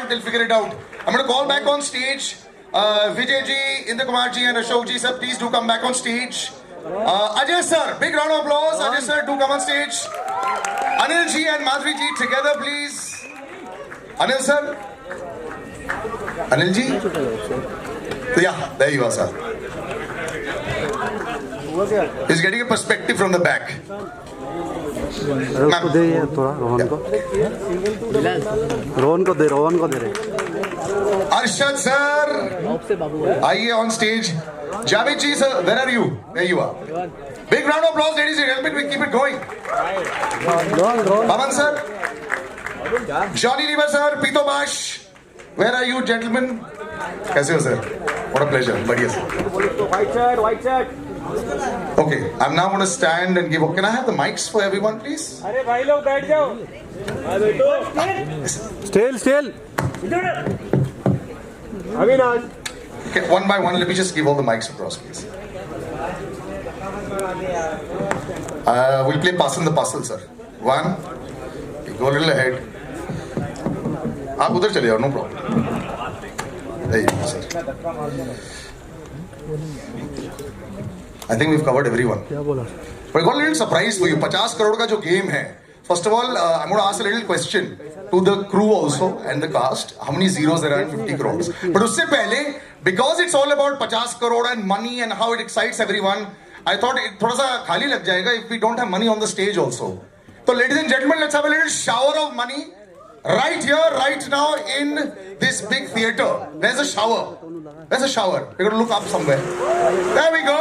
They'll figure it out. I'm going to call back on stage Vijay ji, Indra Kumar ji and Ashok ji, sir, please do come back on stage. Ajay sir, big round of applause. Ajay sir, do come on stage. Anil ji and Madhuri ji together, please. Anil sir. Anil ji. Yeah, there you are, sir. He's getting a perspective from the back. को दे थोड़ा रोहन को दे रहे Arshad sir, आइए on stage. Javed ji sir, where are you? There you are. Big round of applause, ladies and gentlemen. We keep it going. Pavan sir, Johnny Lever sir, Pito Bash, where are you, gentlemen? कैसे हो sir? What a pleasure. बढ़िया sir. White shirt. Okay, I'm now going to stand and give. Can I have the mics for everyone, please? अरे भाई लोग बैठ जाओ. स्टेल Avinash. Okay, one by one, let me just give all the mics across, please. We'll play Pass in the Puzzle, sir. One, you go a little ahead. आप उधर चले जाओ, no problem. There you go, sir. I think we've covered everyone. क्या बोला But I got a little surprise for you. 50 crore का जो game है. First of all, I'm going to ask a little question to the crew also and the cast. How many zeros there are in 50 crores? But उससे पहले, because it's all about 50 crore and money and how it excites everyone, I thought it थोड़ा सा खाली लग जाएगा if we don't have money on the stage also. So ladies and gentlemen, let's have a little shower of money right here, right now in this big theater. There's a shower. There's a shower. We're going to look up somewhere. There we go.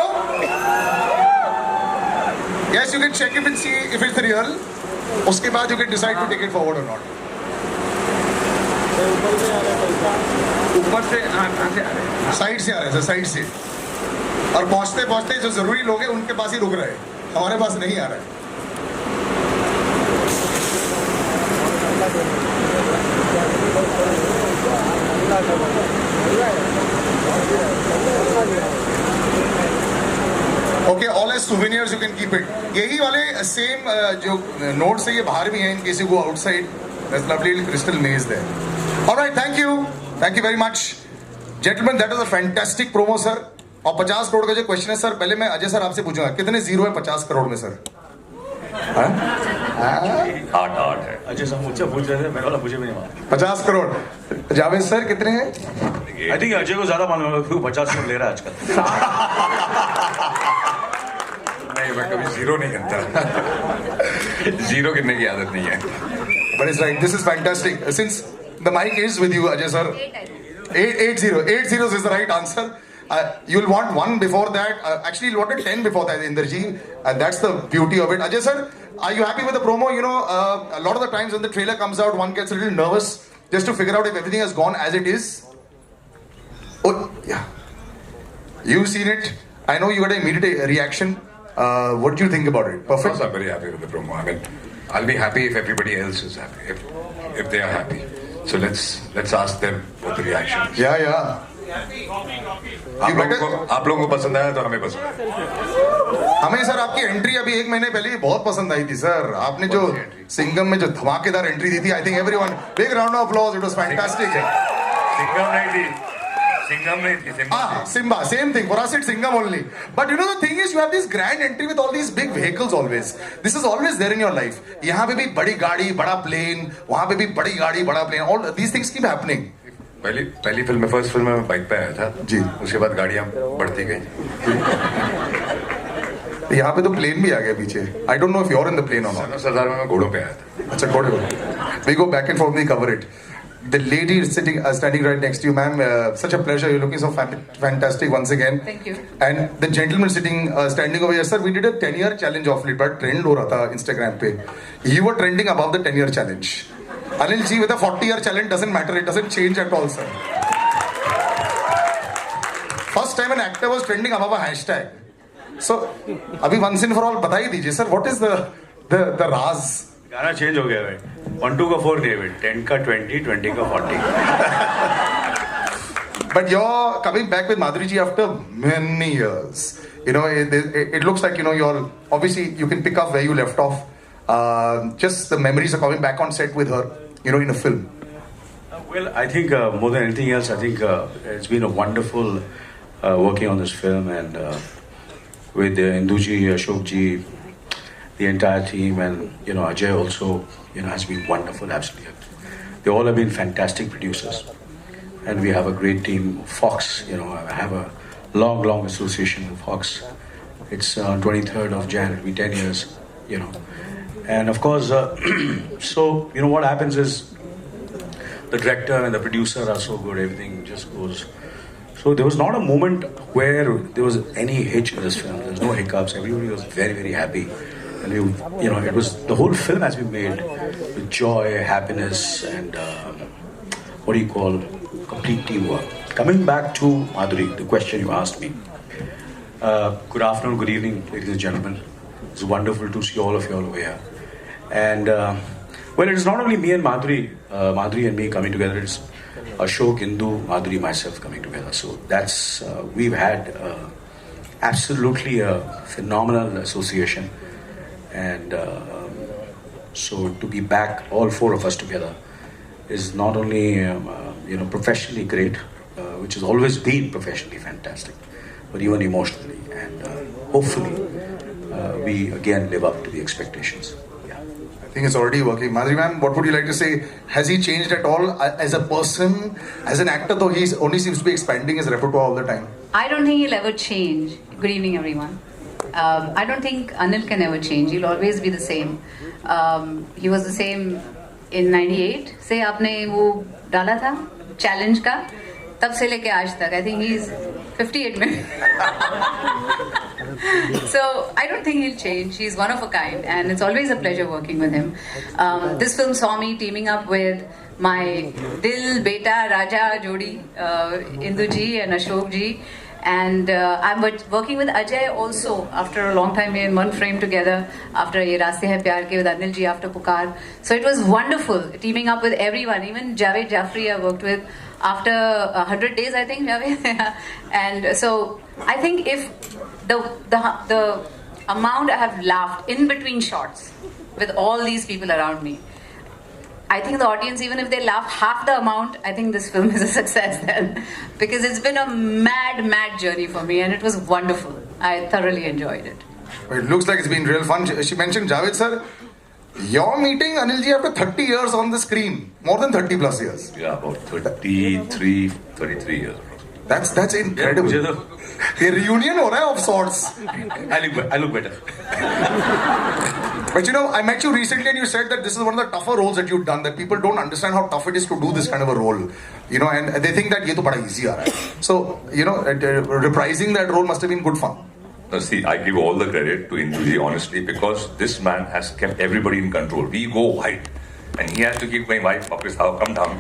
Yes, you can check it and see if it's real. उसके बाद you can decide to take it forward or not. ऊपर से side से आ रहे हैं, side से. और पहुंचते पहुंचते जो जरूरी लोग हैं उनके पास ही रुक रहे हैं. हमारे पास नहीं आ रहा है. Okay, all as souvenirs you can keep it. यही वाले same जो notes है ये बाहर भी हैं in case you go outside. There's lovely little crystal maze there. All right, thank you very much, gentlemen. That was a fantastic promo, sir. और 50 करोड़ का जो क्वेश्चन है सर, पहले मैं अजय सर आपसे पूछूंगा कितने जीरो है 50 करोड़ में सर? 8 है. अजय सर मुझसे पूछ रहे थे, मेरे वाला मुझे भी नहीं मालूम. 50 करोड़. जावेद सर कितने हैं? आई थिंक अजय को ज्यादा मालूम होगा क्यों 50 करोड़ ले रहा है आजकल. नहीं, मैं कभी जीरो नहीं करता. जीरो गिनने की आदत नहीं है. But it's right. This is fantastic. Since the mic is with you, Ajay sir. 8 zeros is the right answer. You'll want one before that. Actually, you'll want 10 before that, Inderji. And that's the beauty of it. Ajay sir, are you happy with the promo? You know, a lot of the times when the trailer comes out, one gets a little nervous just to figure out if everything has gone as it is. Oh, yeah. You've seen it. I know you got an immediate reaction. What do you think about it? Perfect. Of course, I'm very happy with the promo. I mean, I'll be happy if everybody else is happy. If they are happy. So let's ask them what the reaction is. Yeah. आप लोगों को पसंद आया तो हमें पसंद आया. हमें सर आपकी एंट्री अभी 1 महीने पहले ही बहुत पसंद आई थी सर. आपने जो सिंगम में जो धमाकेदार एंट्री दी थी, I think everyone big round of applause. It was fantastic. Singham नहीं थी. Simba, same thing. For us, it's Singham only. But you know the thing is, you have this grand entry with all these big vehicles always. This is always there in your life. यहाँ पे भी बड़ी गाड़ी, बड़ा plane. वहाँ पे भी बड़ी गाड़ी, बड़ा plane. All these things keep happening. पहली फिल्म में फर्स्ट फिल्म में बाइक पे आया था जी. उसके बाद गाड़ियाँ बढ़ती गई. यहाँ पे तो प्लेन भी आ गया पीछे. I don't know if you're in the plane or not. सरदार में मैं घोड़ों पे आया था. अच्छा घोड़े. We go back and forth, we cover it. the lady is standing right next to you, ma'am. Such a pleasure. You're looking so fantastic once again. Thank you. And the gentleman standing over here, sir. We did a 10-year challenge of late, but trend हो रहा था Instagram पे. You were trending above the 10-year challenge. Anil ji with a 40-year challenge doesn't matter. It doesn't change at all, sir. First time an actor was trending above a hashtag. So, अभी once and for all बता ही दीजिए, sir. What is the राज? गाना change हो गया भाई 1 2 का 4 नहीं है 10 का 20 20 का 40 But you're coming back with Madhuri ji after many years. You know, it looks like, you know, you're obviously you can pick up where you left off. Just the memories of coming back on set with her, you know, in a film. Well, I think more than anything else, I think it's been a wonderful working on this film and with Induji, Ashok ji, the entire team, and you know Ajay also, you know, has been wonderful. Absolutely, they all have been fantastic producers, and we have a great team. Fox, you know, I have a long association with Fox. It's on 23rd of January, it'll be 10 years, you know, and of course, so you know what happens is the director and the producer are so good. Everything just goes. So there was not a moment where there was any hitch in this film. There was no hiccups. Everybody was very happy. And you know, it was the whole film has been made with joy, happiness, and what do you call complete teamwork. Coming back to Madhuri, the question you asked me. Good afternoon, good evening, ladies and gentlemen. It's wonderful to see all of you all over here. And well, it's not only me and Madhuri, Madhuri and me coming together. It's Ashok, Indu, Madhuri, myself coming together. So that's we've had absolutely a phenomenal association. And so to be back, all four of us together, is not only you know, professionally great, which has always been professionally fantastic, but even emotionally, and hopefully we again live up to the expectations. Yeah. I think it's already working. Madhuri ma'am, what would you like to say? Has he changed at all as a person, as an actor? Though he only seems to be expanding his repertoire all the time. I don't think he'll ever change. Good evening, everyone. I don't think Anil can ever change. He'll always be the same. He was the same in 98 से आपने वो डाला था challenge का तब से लेके आज तक. I think he's 58 में. So I don't think he'll change. He's one of a kind, and it's always a pleasure working with him. This film saw me teaming up with my Dil Beta Raja Jodi, Indu ji and Ashok ji. And I'm working with Ajay also after a long time. We're in one frame together after Ye Raaste Hain Pyar Ke, with Anil ji after Pukar. So it was wonderful teaming up with everyone. Even Javed Jaffrey I worked with after 100 days, I think, Javed. And so I think if the amount I have laughed in between shots with all these people around me, I think the audience, even if they laugh half the amount, I think this film is a success then. Because it's been a mad journey for me, and it was wonderful. I thoroughly enjoyed it. It looks like it's been real fun. She mentioned Javed sir. You're meeting Anil ji after 30 years on the screen. More than 30 plus years. Yeah, about 33 years. That's incredible. Yeah, A reunion हो रहा है of sorts. I look better. But you know, I met you recently and you said that this is one of the tougher roles that you've done, that people don't understand how tough it is to do this kind of a role. You know, and they think that ये तो बड़ा easy आ रहा है. So, you know, reprising that role must have been good fun. See, I give all the credit to Induji, honestly, because this man has kept everybody in control. We go wide, and he has to keep going wide. Focus, how come down.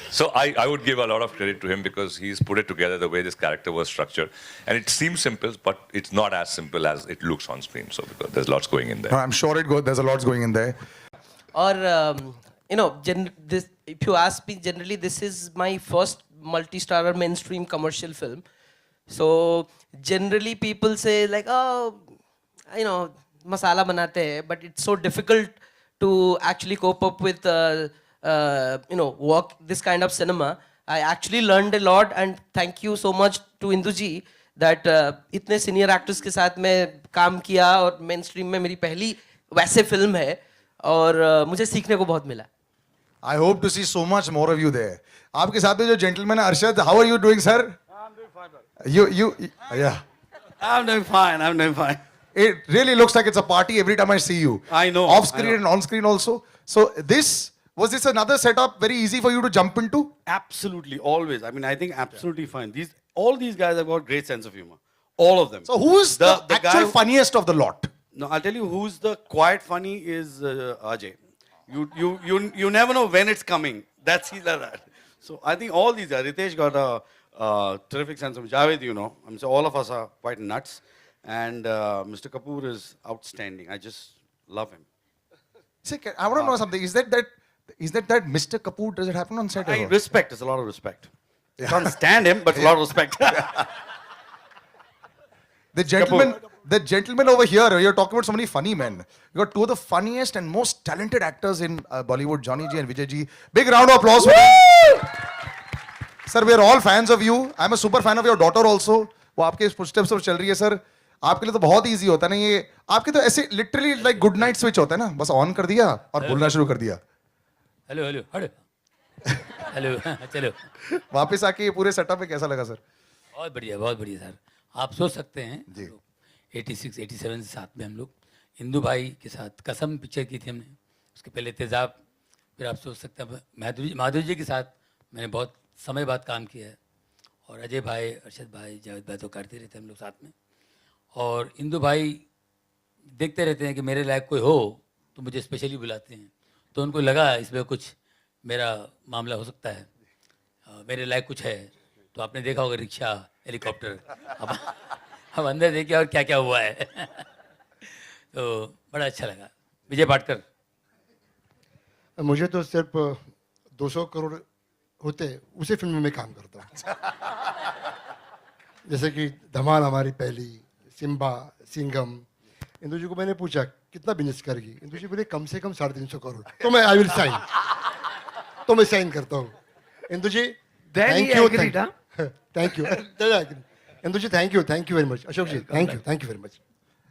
So I would give a lot of credit to him because he's put it together the way this character was structured, and it seems simple, but it's not as simple as it looks on screen. So because there's lots going in there. I'm sure there's a lot going in there. Or you know, this, if you ask me, generally this is my first multi-starrer mainstream commercial film. So generally people say like, oh, you know, masala banate hai, but it's so difficult to actually cope up with you know, work this kind of cinema. I actually learned a lot, and thank you so much to Indu ji that इतने senior actors के साथ मैं काम किया और mainstream में मेरी पहली वैसे film है और मुझे सीखने को बहुत मिला. I hope to see so much more of you there. आपके साथ में जो gentleman है Arshad, how are you doing, sir? I'm doing fine, brother. Yeah. I'm doing fine. It really looks like it's a party every time I see you. I know, Off screen I know. and on screen also. So was this another setup very easy for you to jump into? Absolutely, always. I mean, I think absolutely fine. All these guys have got great sense of humor. All of them. So who's the actual guy funniest of the lot? No, I'll tell you who's the quiet funny is Ajay. You never know when it's coming. That's he's like that. So I think all these guys. Ritesh got a terrific sense of Javed. You know, I mean, so all of us are quite nuts, and Mr. Kapoor is outstanding. I just love him. See, I want to know something. Is that Mr. Kapoor? Does it happen on set? I or- respect. It's a lot of respect. Can't stand him, but a lot of respect. The gentleman over here, you're talking about so many funny men. You got two of the funniest and most talented actors in Bollywood, Johnny G and Vijay G. Big round of applause for them. Sir, we are all fans of you. I'm a super fan of your daughter also. वो आपके footsteps पर चल रही है sir. आपके लिए तो बहुत easy होता है ना ये. आपके तो ऐसे literally like good night switch होता है ना. बस on कर दिया और बोलना शुरू कर दिया. हेलो हेलो हेलो हेलो चलो वापस आके ये पूरे सेटअप में कैसा लगा सर? बहुत बढ़िया सर। आप सोच सकते हैं जी। 86 87 से साथ में हम लोग हिंदू भाई के साथ कसम पिक्चर की थी हमने, उसके पहले तेजाब, फिर आप सोच सकते हैं माधुरी जी के साथ मैंने बहुत समय बाद काम किया है, और अजय भाई, अरशद भाई, जावेद भाई तो करते रहते हैं हम लोग साथ में, और हिंदू भाई देखते रहते हैं कि मेरे लायक कोई हो तो मुझे स्पेशली बुलाते हैं, तो उनको लगा इसमें कुछ मेरा मामला हो सकता है, मेरे लायक कुछ है, तो आपने देखा होगा रिक्शा, हेलीकॉप्टर, अब अंदर देखिए और क्या क्या हुआ है तो बड़ा अच्छा लगा। विजय पाटकर। मुझे तो सिर्फ 200 करोड़ होते उसी फिल्म में मैं काम करता हूँ। जैसे कि धमाल हमारी पहली, सिम्बा, सिंघम। इंदु जी को मैंने पूछा कितना बिजनेस करेगी, इंदु जी बोले कम से कम 350 करोड़, तो मैं आई विल साइन, तो मैं साइन करता हूँ। Indu ji thank you, thank you Indu ji, thank you very much. Ashok ji thank you very much.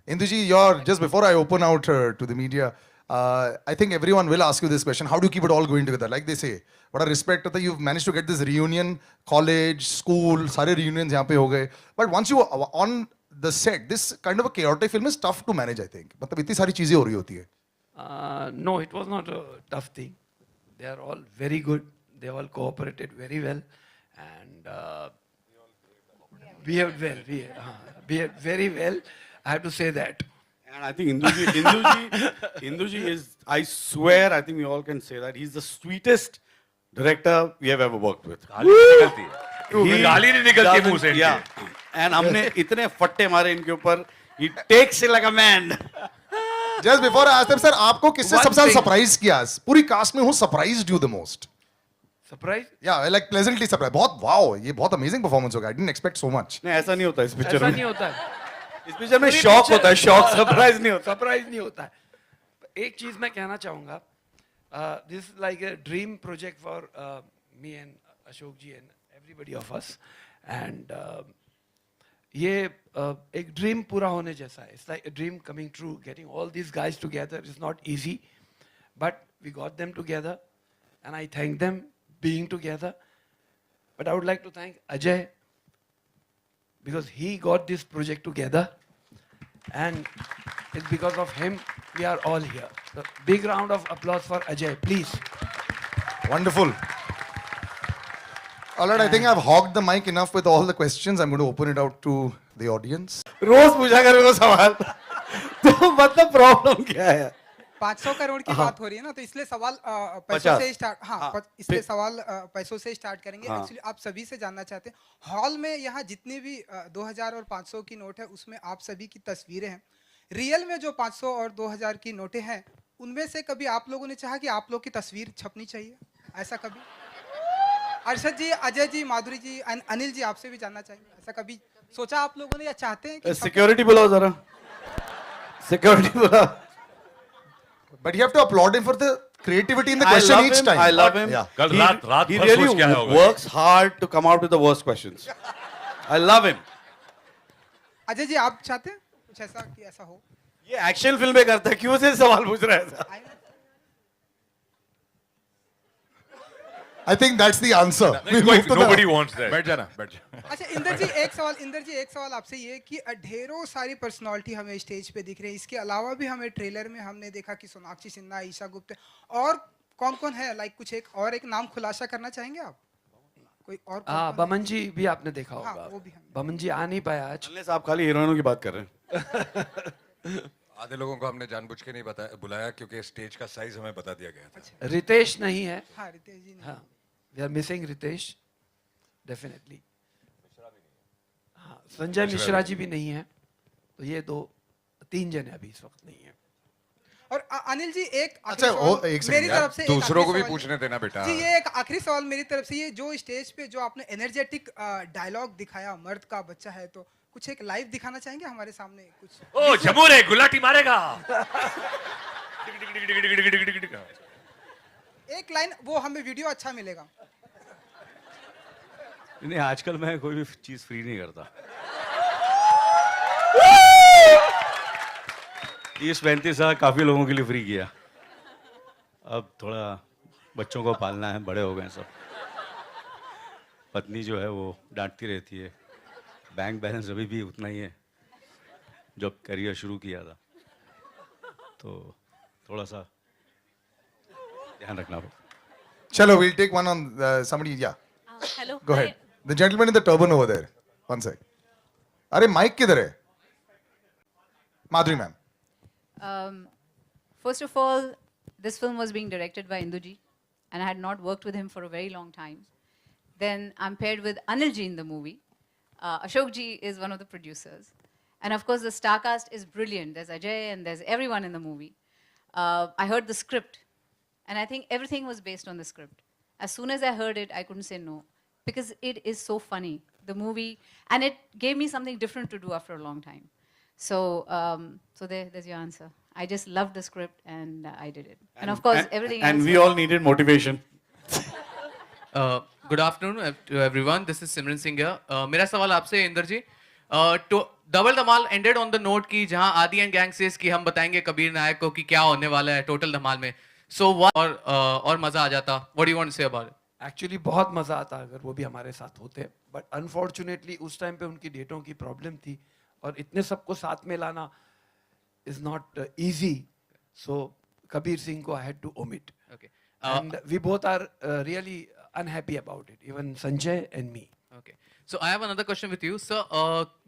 Induji, just before I open out to the media, I think everyone will ask you this question. How do you keep it all going together? Like they say, what a respect that you've managed to get this reunion, college, school, सारे reunions यहाँ पे हो गए. But once you are on the set, this kind of a chaotic film is tough to manage, I think. मतलब इतनी सारी चीजें हो रही होती है. No, it was not a tough thing. They are all very good. They all cooperated very well, and behaved well. Behaved very well. I have to say that. And I think Induji is, I swear, I think we all can say that, he's the sweetest director we have ever worked with. गाली नहीं निकलती मुंह से Yeah. And हमने इतने फट्टे मारे इनके ऊपर, he takes it like a man. Just before I ask them, sir, आपको किससे सबसे ज्यादा surprise किया? पूरी cast में who surprised you the most? Surprise? Yeah, like pleasantly surprised. बहुत wow, ये बहुत amazing performance होगा. I didn't expect so much. नहीं ऐसा नहीं होता इस पिक्चर ऐसा में. नहीं होता है। इस पिक्चर में शॉक होता है, शॉक, सरप्राइज नहीं होता. सरप्राइज नहीं होता है। एक चीज मैं कहना चाहूंगा, this like a dream project for me and Ashok ji and everybody of us, and ये एक ड्रीम पूरा होने जैसा है. It's like a dream coming true. Getting all these guys together is not easy, but we got them together and I thank them being together. But I would like to thank Ajay, because he got this project together, and it's because of him we are all here. So big round of applause for Ajay, please. Wonderful. All right, I think I've hogged the mic enough with all the questions. I'm going to open it out to the audience. रोज पूछा करे वो सवाल. तो मतलब problem क्या है? 500 करोड़ की बात हो रही है ना, तो इसलिए सवाल पैसों से स्टार्ट. इसलिए सवाल पैसों से स्टार्ट करेंगे. एक्चुअली आप सभी से जानना चाहते हैं, हॉल में यहाँ जितनी भी 2000 और 500 की नोट है, उसमें आप सभी की तस्वीरें हैं. रियल में जो 500 और 2000 की नोटें हैं, उनमें से कभी आप लोगों ने चाहा कि आप लोग की तस्वीर छपनी चाहिए? ऐसा कभी? अरशद जी, अजय जी, माधुरी जी, अनिल जी, आपसे भी जानना चाहिए, ऐसा कभी सोचा आप लोगों ने या चाहते हैं कि? सिक्योरिटी बुलाओ जरा, सिक्योरिटी बुलाओ. But you have to applaud him for the creativity in the question each time. I love him. Yeah. कल रात He भर really सोच के आया होगा. works hard to come out with the worst questions. I love him. Ajay ji, आप चाहते हैं कुछ ऐसा कि ऐसा हो? ये एक्शन फिल्में करता है, क्यों से सवाल पूछ रहा है ऐसा? I think that's the answer. We move to Nobody the... wants that. बैठ जाना बैठ जा अच्छा इंदर जी एक सवाल आपसे ये कि ढेरों सारी पर्सनालिटी हमें स्टेज पे दिख रही है, इसके अलावा भी हमें ट्रेलर में हमने देखा कि सोनाक्षी सिन्हा, ईशा गुप्ता और कौन कौन है, लाइक कुछ एक नाम खुलासा करना चाहेंगे आप? कोई और बमन जी भी आपने देखा हाँ, होगा। वो भी हम बमन जी आ नहीं पाया आज। आप खाली हीरोइनों की बात कर रहे हैं। आधे लोगों को हमने जानबूझ के नहीं बुलाया क्योंकि स्टेज का साइज हमें बता दिया गया था। रितेश नहीं है। हाँ रितेश जी नहीं। हाँ, we are missing Ritesh definitely. हाँ, संजय मिश्रा जी भी नहीं है, तो ये 3 जने अभी इस वक्त नहीं है। और अनिल जी एक अच्छा, एक सेकंड मेरी यार, तरफ से दूसरों को भी पूछने देना बेटा। जी ये एक आखिरी सवाल मेरी तरफ से, ये जो स्टेज पे जो आपने एनर्जेटिक डायलॉग दिखाया, मर्द का बच्चा है, तो कुछ एक लाइव दिखाना चाहेंगे हमारे सामने कुछ? ओ जमूर है, गुलाटी मारेगा। एक लाइन वो हमें वीडियो अच्छा मिलेगा। नहीं, आजकल मैं कोई भी चीज फ्री नहीं करता। 30-35 साल काफी लोगों के लिए फ्री किया, अब थोड़ा बच्चों को पालना है, बड़े हो गए सब। पत्नी जो है वो डांटती रहती है, बैंक बैलेंस अभी भी उतना ही है जब करियर शुरू किया था, तो थोड़ा सा ध्यान रखना पड़ता। Chalo, we'll take one on somebody. Yeah. Hello. Go ahead. The gentleman in the turban over there. One sec. अरे माइक किधर है? माधुरी ma'am. First of all, this film was being directed by Induji, and I had not worked with him for a very long time. Then I'm paired with Anil ji in the movie. Ashok ji is one of the producers. And of course, the star cast is brilliant. There's Ajay and there's everyone in the movie. I heard the script, and I think everything was based on the script. As soon as I heard it, I couldn't say no, because it is so funny, the movie, and it gave me something different to do after a long time. So, there's your answer. I just loved the script and I did it. And of course, everything else. And we all needed motivation. Good afternoon to everyone, this is Simran Singh here. मेरा सवाल आपसे है Inder ji, double Dhamaal ended on the note की जहां आदि and gang says कि हम बताएंगे कबीर नायक को कि क्या होने वाला है टोटल धमाल में, सो और मजा आ जाता. What do you want to say about it? Actually बहुत मजा आता अगर वो भी हमारे साथ होते, बट अनफॉर्चुनेटली उस टाइम पे उनकी डेटों की प्रॉब्लम थी और इतने सबको साथ में लाना is not easy, so Kabir Singh को I had to omit. Okay. And we both are really unhappy about it, even Sanjay and me. Okay. So I have another question with you. So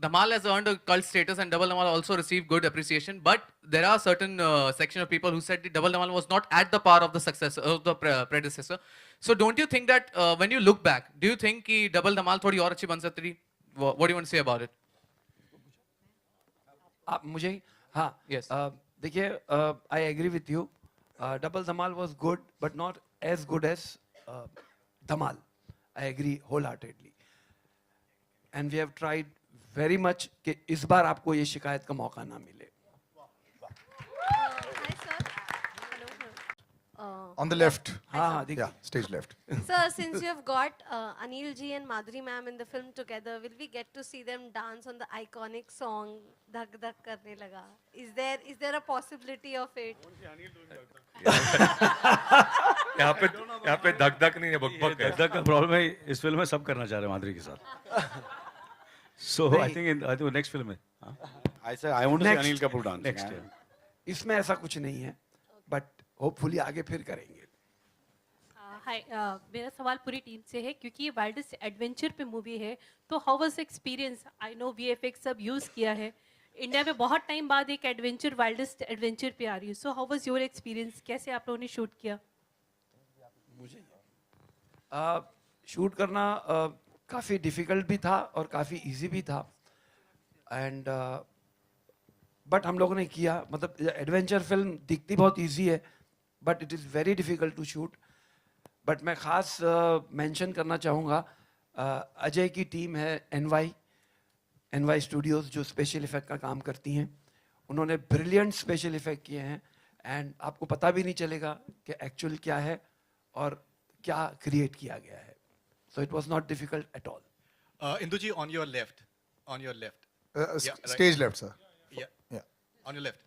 Dhamal has earned a cult status and Double Dhamal also received good appreciation. But there are certain section of people who said the Double Dhamal was not at the par of the successor, of the predecessor. So don't you think that when you look back, do you think कि Double Dhamal थोड़ी और अच्छी बन सकती थी? What do you want to say about it? आप मुझे हाँ Yes. देखिए I agree with you. Double Dhamal was good, but not as good as Dhamal. I agree wholeheartedly. And we have tried very much कि इस बार आपको ये शिकायत का मौका ना मिले. On the left. हाँ देखिए. Yeah, stage left. Sir, since you have got Anil ji and Madhuri ma'am in the film together, will we get to see them dance on the iconic song "Dhak Dhak Karne Laga"? Is there a possibility of it? यहाँ पे धक धक नहीं है, बक बक है. धक का problem है इस फिल्म में, सब करना चाह रहे हैं माधुरी के साथ. So I think next film है. I want to see Anil Kapoor dance next year. इसमें ऐसा कुछ नहीं है, but होपफुली आगे फिर करेंगे. हाय, मेरा सवाल पूरी टीम से है क्योंकि ये वाइल्डेस्ट एडवेंचर पे मूवी है, तो how was experience? I know VFX सब यूज़ किया है, इंडिया में बहुत टाइम बाद एक एडवेंचर वाइल्डेस्ट एडवेंचर पे आ रही है, so how was your experience? कैसे आप लोगों ने शूट किया? मुझे शूट करना काफ़ी डिफ़िकल्ट भी था और काफ़ी इजी भी था, एंड बट हम लोगों ने किया. मतलब एडवेंचर फिल्म दिखती बहुत इजी है, but it is very difficult to shoot. But मैं ख़ास मेंशन करना चाहूँगा अजय की टीम है एनवाई स्टूडियोज़ जो स्पेशल इफ़ेक्ट का काम करती हैं. उन्होंने ब्रिलियंट स्पेशल इफ़ेक्ट किए हैं, एंड आपको पता भी नहीं चलेगा कि एक्चुअल क्या है और क्या क्रिएट किया गया है. So it was not difficult at all. Indu ji, on your left. Stage left, sir. Yeah. On your left.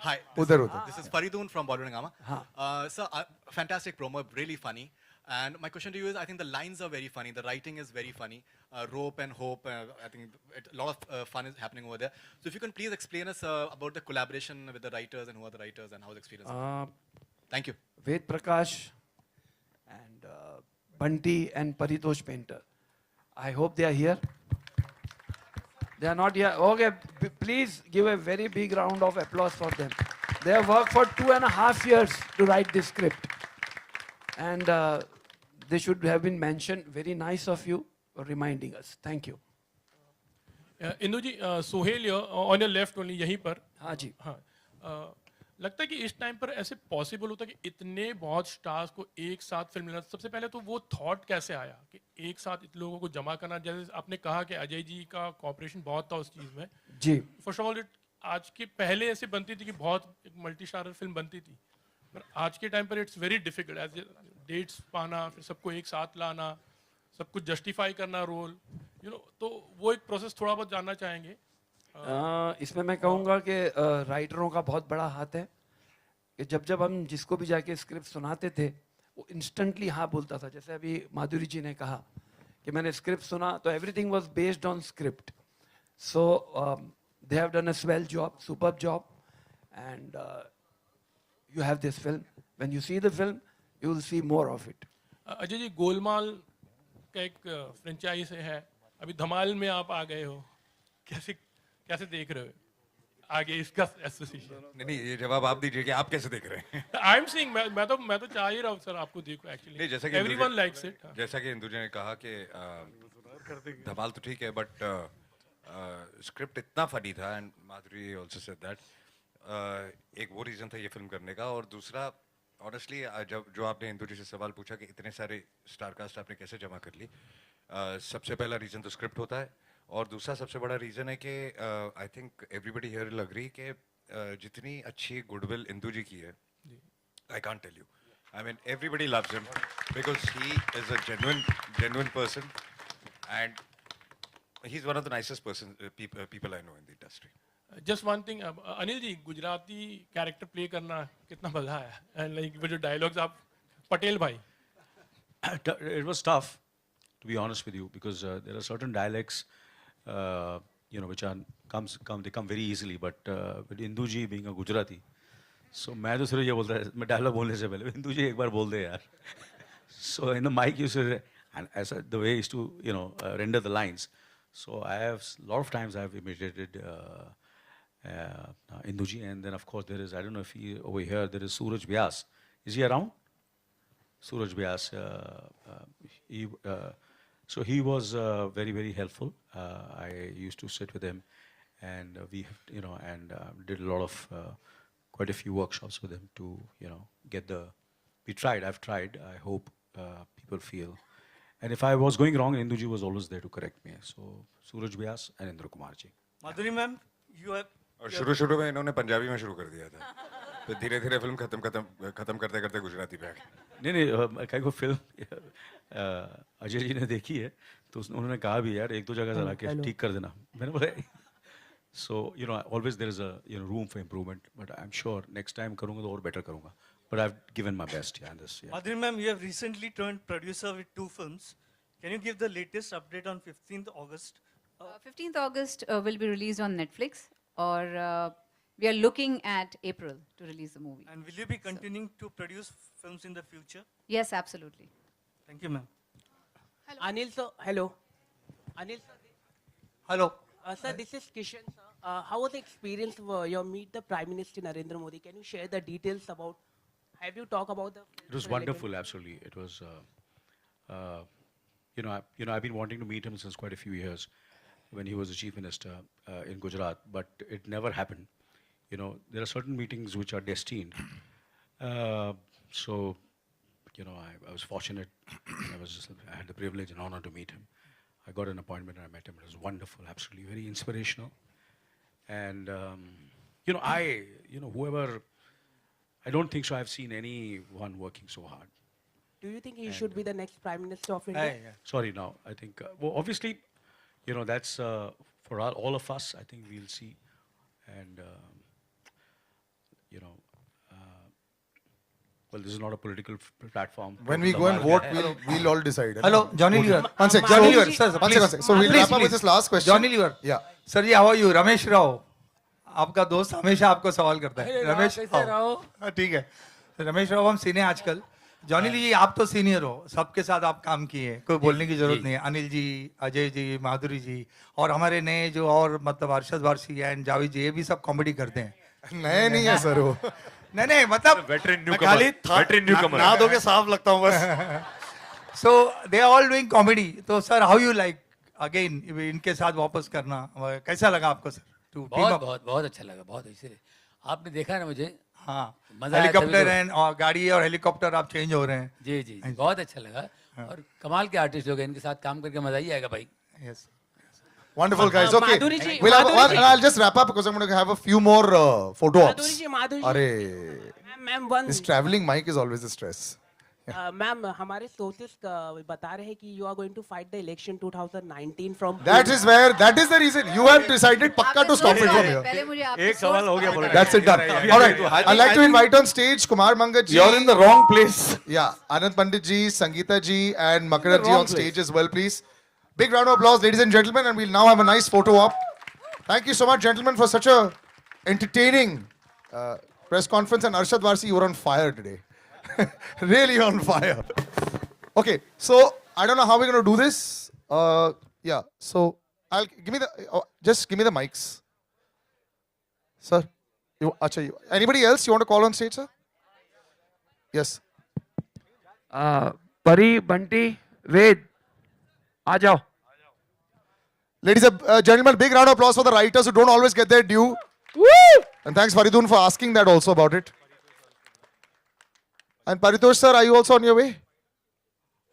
Hi. Udhar. This is Faridun from Bollywood Hungama. Sir, fantastic promo, really funny. And my question to you is, I think the lines are very funny. The writing is very funny. Rope and hope. I think a lot of fun is happening over there. So if you can please explain us about the collaboration with the writers and who are the writers and how the experience is. Thank you. Ved Prakash and Bunty and Paritosh Painter. I hope they are here. They are not here. Okay, please give a very big round of applause for them. They have worked for 2.5 years to write this script. And they should have been mentioned. Very nice of you for reminding us. Thank you. Indu ji Sohail on your left only यहीं पर हाँ जी हाँ लगता है कि इस time पर ऐसे पॉसिबल होता है कि इतने बहुत स्टार्स को एक साथ फिल्म मिलना सबसे पहले तो वो थॉट कैसे आया कि एक साथ इतने लोगों को जमा करना जैसे आपने कहा कि अजय जी का कॉपरेशन बहुत था उस चीज़ में जी फर्स्ट ऑफ ऑल आज के पहले ऐसे बनती थी कि बहुत एक मल्टी स्टारर फिल्म बनती थी पर आज के टाइम पर it's very difficult as dates पाना फिर सबको एक साथ लाना सब कुछ जस्टिफाई करना रोल तो वो एक प्रोसेस थोड़ा बहुत जानना चाहेंगे इसमें मैं कहूँगा कि राइटरों का बहुत बड़ा हाथ है कि जब जब हम जिसको भी जाके स्क्रिप्ट सुनाते थे वो इंस्टेंटली हाँ बोलता था जैसे अभी माधुरी जी ने कहा कि मैंने स्क्रिप्ट सुना तो everything was based on script so they have done a swell job superb job and you have this film when you see the film you will see more of it Ajay ji Golmaal का एक franchise है अभी धमाल में आप आ गए हो कैसे देख रहे हो आगे इसका एसोसिएशन नहीं ये जवाब आप दीजिए कि आप कैसे देख रहे हैं आई एम सीइंग मैं तो चाह ही रहा हूँ सर आपको देखो एक्चुअली नहीं जैसा कि एवरीवन लाइक्स इट जैसा कि इंदु जी ने कहा कि धमाल तो ठीक है बट स्क्रिप्ट इतना फनी था and Madhuri also said that एक वो रीजन था ये फिल्म करने का और दूसरा ऑनेस्टली जब जो आपने इंदु जी से सवाल पूछा कि इतने सारे स्टार कास्ट आपने कैसे जमा कर ली सबसे पहला रीजन तो स्क्रिप्ट होता है और दूसरा सबसे बड़ा रीजन है कि I think everybody here will agree कि जितनी अच्छी गुडविल इंदु जी की है I can't tell you I mean everybody loves him because he is a genuine person and he is one of the nicest person people I know in the industry just one thing Anil ji Gujarati character play करना कितना मजा आया and like वो जो dialogues आप पटेल भाई It was tough, to be honest with you, because there are certain dialects, which they come very easily. But with Indu ji being a Gujarati, so मैं तो सिर्फ ये बोलता है मैं डायलॉग बोलने से पहले इंदु जी एक बार बोल दे यार. So in the mic you say, and as the way is to render the lines. So I have a lot of times I have imitated Indu ji, and then of course there is I don't know if he over here there is Suraj Vyas. Is he around? Suraj Vyas, so he was very, very helpful. I used to sit with him, and we, did a lot of, quite a few workshops with him to, get the. We tried. I've tried. I hope people feel. And if I was going wrong, Induji was always there to correct me. So Suraj Vyas and Indra Kumar ji. Madhuri ma'am, you have. और शुरू में इन्होंने पंजाबी में शुरू कर दिया था फिर धीरे-धीरे फिल्म खत्म करते बोलते पे आ गए नहीं कई को फिल्म अजय जी ने देखी है तो उन्होंने कहा भी यार एक दो जगह जरा के ठीक कर देना मैंने बोला so always there is a room for improvement but I am sure next time करूंगा तो और बेटर करूंगा but I have given my best in this Madhuri ma'am, you have recently turned producer with 2 films. Can you give the latest update on 15th August? 15th August will be released on Netflix or we are looking at April to release the movie. And will you be continuing to produce films in the future? Yes, absolutely. Thank you, ma'am. Anil sir, hello. Anil sir. Hello. Sir, this is Kishan sir. How was the experience of your meet the Prime Minister Narendra Modi? Can you share the details about? Have you talked about the? It was wonderful, absolutely. It was, I've been wanting to meet him since quite a few years when he was the chief minister in Gujarat, but it never happened. There are certain meetings which are destined. So, I was fortunate. I had the privilege and honor to meet him. I got an appointment and I met him. It was wonderful, absolutely, very inspirational. And, whoever, I don't think so I've seen anyone working so hard. Do you think he should be the next Prime Minister of India? Sorry, now, I think, obviously, that's for all of us, I think we'll see. And, well, this is not a political platform. When we go and vote, we'll all decide. Hello, Johnny Lever. One sec. Johnny So- Lever, sir. One sec. So we'll wrap up with this last question. Johnny Lever. Yeah. Sir ji, how are you? Ramesh Rao. आपका दोस्त हमेशा आपको सवाल करता है. रमेश राव. हाँ, ठीक है. रमेश राव हम सीने आजकल. जॉनी जी, आप तो सीनियर हो, सबके साथ आप काम किए, कोई बोलने की जरूरत नहीं है. अनिल जी, अजय जी, माधुरी जी और हमारे नए जो और मतलब अरशद वारसी एंड जावेद जी, ये भी सब कॉमेडी करते हैं. नए नहीं है सर वो. नहीं मतलब वेटरन ना दो के साफ लगता हूँ बस. So they are all doing comedy. तो sir how you like again इनके साथ वापस करना कैसा लगा आपको सर? बहुत अच्छा लगा, बहुत इसीलिए आपने देखा ना मुझे. हाँ, मजा आया हेलीकॉप्टर एंड और गाड़ी और हेलीकॉप्टर आप चेंज हो रहे हैं. जी जी बहुत अच्छा लगा. और कमाल के आर्टिस्ट लोग हैं, इनके साथ काम करके मजा ही आएगा भाई. Yes. Wonderful guys. Okay. We'll have one, and I'll just wrap up because I'm going to have a few more photo ops. Arey. Ma'am one This traveling mic is always a stress. Ma'am हमारे sources बता रहे हैं कि you are going to fight the election 2019 from That is the reason you have decided पक्का to stop it from here. पहले मुझे आपके एक सवाल हो गया. That's it done. All right. I'd like to invite on stage Kumar Mangat ji. You're in the wrong place. Yeah, Anand Pandit ji, Sangeeta ji, and Makaran ji on stage as well, please. Big round of applause, ladies and gentlemen, and we'll now have a nice photo op. Thank you so much, gentlemen, for such a entertaining press conference. And Arshad Varsi, you were on fire today. Really on fire. Okay, so I don't know how we're going to do this. Yeah, so just give me the mics. Sir, anybody else you want to call on stage, sir? Yes. Pari, Bunty, Ved, आ जाओ. Ladies and gentlemen, big round of applause for the writers who don't always get their due. And thanks Faridun for asking that also about it. And Paritosh sir, are you also on your way?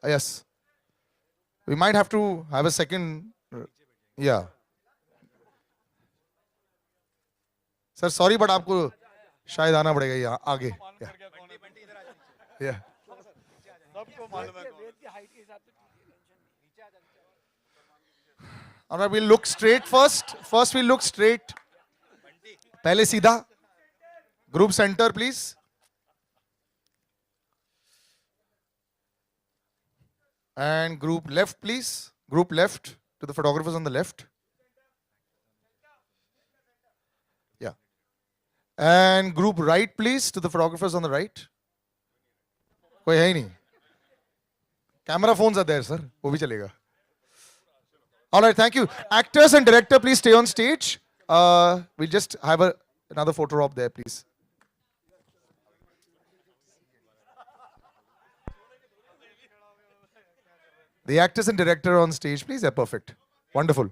Yes. We might have to have a second. Yeah. Sir, sorry but आपको शायद आना पड़ेगा यहाँ आगे. Yeah. All right, we'll look straight first. First, we'll look straight. पहले सीधा. Group center, please. And group left, please. Group left to the photographers on the left. Yeah. And group right, please, to the photographers on the right. कोई है ही नहीं. Camera phones are there, sir. वो भी चलेगा. All right, thank you. Actors and director, please stay on stage. We'll just have another photo op there, please. The actors and director on stage, please. Yeah, perfect. Wonderful.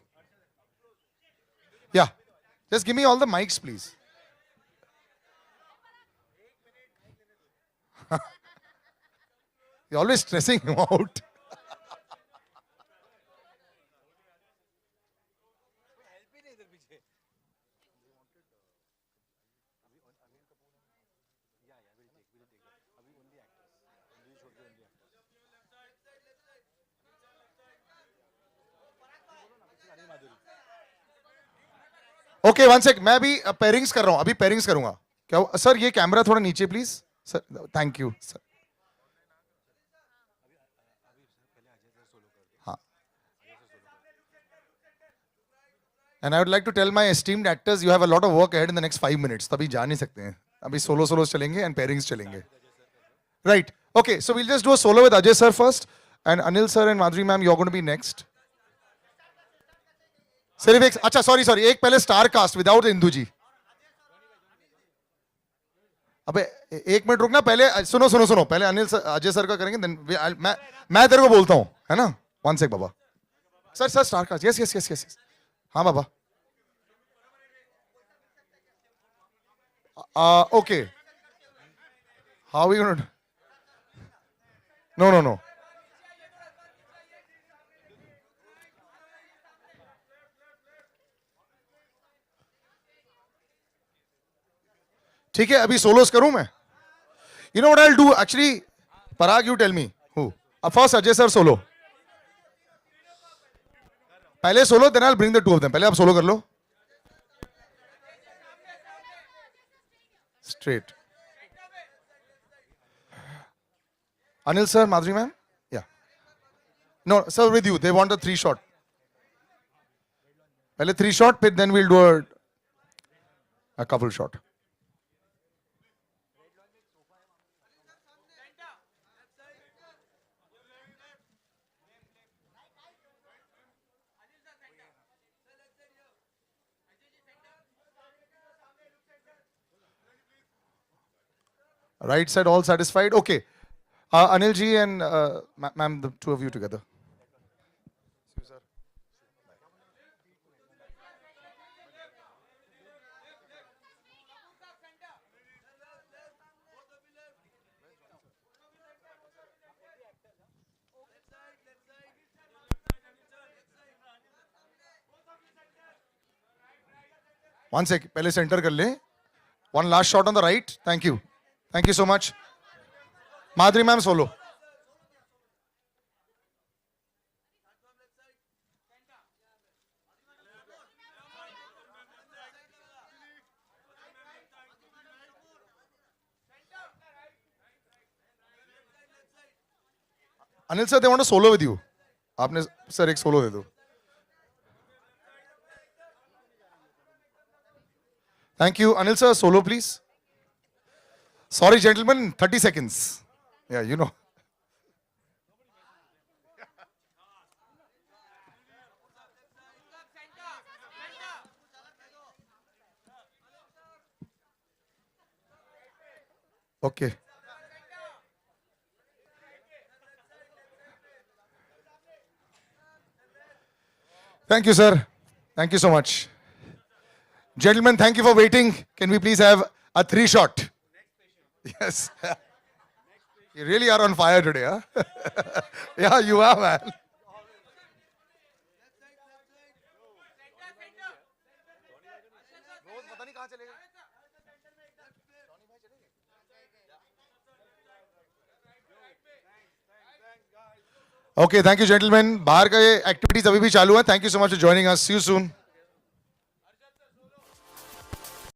Yeah. Just give me all the mics, please. You're always stressing him out. Okay one sec मैं अभी pairings कर रहा हूं अभी pairings करूंगा क्या sir ये camera थोड़ा नीचे please sir thank you sir हाँ and I would like to tell my esteemed actors you have a lot of work ahead in the next 5 minutes तभी जा नहीं सकते हैं अभी सोलोस चलेंगे एंड पेयरिंग्स चलेंगे right okay so we'll just do a solo with Ajay sir first and Anil sir and Madhuri ma'am you are going to be next सिर्फ एक अच्छा सॉरी एक पहले स्टार कास्ट विदाउट इंदू जी अबे एक मिनट रुकना पहले सुनो पहले अनिल सर अजय सर का करेंगे देन मैं तेरे को बोलता हूं है ना वन सेक बाबा सर स्टार कास्ट यस हाँ बाबा okay how we gonna know ठीक है अभी सोलोस करूं मैं you know what I will do actually Parag you tell me who first Ajay sir solo पहले solo then I will bring the two of them पहले आप सोलो कर लो straight Anil sir, Madhuri ma'am? Yeah. No, sir, with you. They want a 3-shot. Pehle 3-shot, then we'll do a couple shot. Right side all satisfied? Okay. Anil ji and ma'am, the two of you together. One sec, पहले center कर ले. One last shot on the right. Thank you. Thank you so much. Madhuri ma'am, solo. Anil sir, they want a solo with you. आपने sir एक solo दे दो. Thank you. Anil sir, solo please. Sorry gentlemen, 30 seconds. Yeah, you know. Okay. Thank you, sir. Thank you so much. Gentlemen, thank you for waiting. Can we please have a 3-shot? Yes. You really are on fire today, huh? Yeah, you are, man. Okay, thank you, gentlemen. बाहर का ये activities अभी भी चालू है. Thank you so much for joining us. See you soon.